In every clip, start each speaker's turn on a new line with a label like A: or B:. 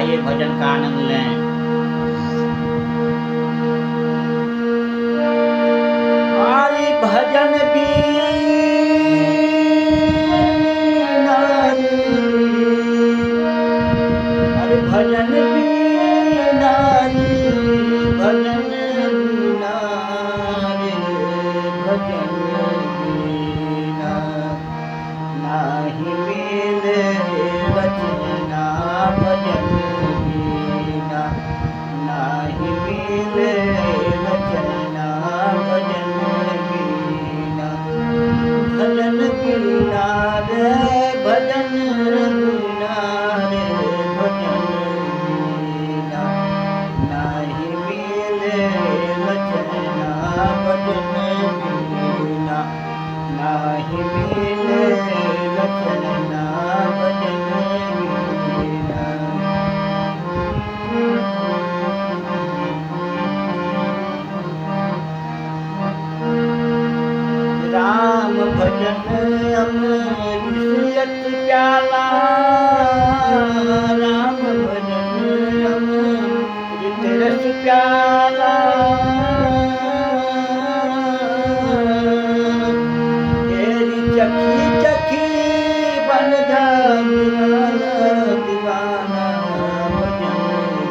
A: आइए भजन का आनंद लें। आए भजन बीना रे, अरे भजन बीना रे, भजन बीना रे, भजन बीना नाही मिले वचना, भजन बीना नाही मिले वचना, भजन बीना, भजन बीना रे, भजन बीना रे, भजन बीना नाही मिले वचना, भजन बीना नाही मिले वचना, भजन बीना। राम भजन अमृत प्याला, राम भजन अमृत रस प्याला, तेरी चखी चखी बन जा दीवाना, दीवाना भजन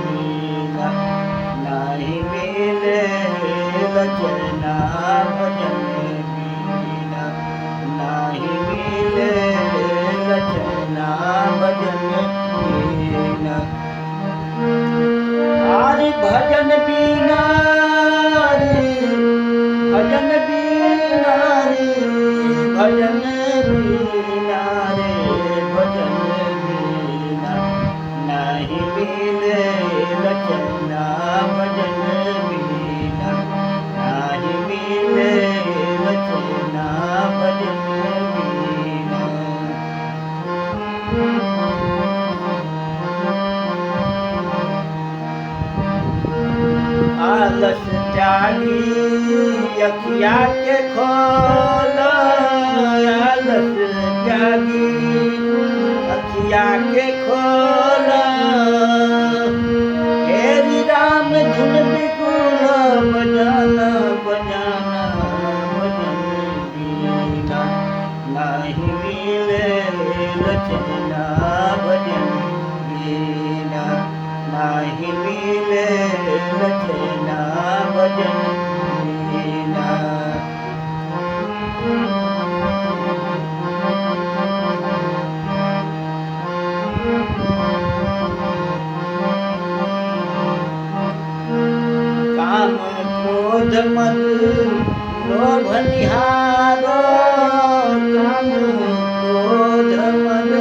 A: बीना नाही मिले वचना, भजन बीना नाही मिले वचना, भजन बीना। आरे भजन बीना रे, भजन बीना रे, भजन बीना रे, भजन बीना नाही मिले वचना, भजन बीना नाही मिले वचना, भजन बीना। आलस त्यागी अखिया के खोल, आलस त्यागी अखिया के खोल, हेरी राम धुन बिगुल बजाना, बजाना भजन बीना नाही मिले वचना, भजन बीना नाही मिले वचना, भजन बीना। काम क्रोध मद लोभ निहारो, काम क्रोध मद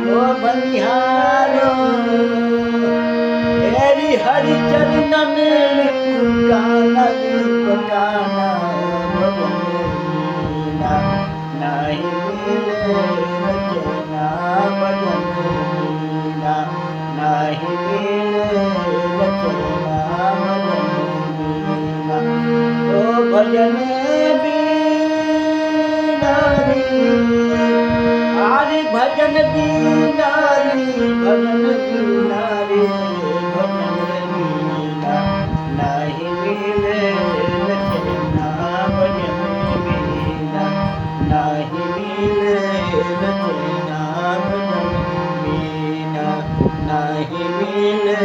A: लोभ निहारो, तेरी हरि चरणन लिपकाना, लिपकाना भजन बीना नाही मिले वचना, भजन बीना नाही मिले वचना, भजन बीना। ओ भजन बीना रे, आरे भजन बीना रे, भजन बीना रे, भजन बीना नाही मिले वचना, भजन बीना नाही मिले वचना, भजन बीना नाही मिले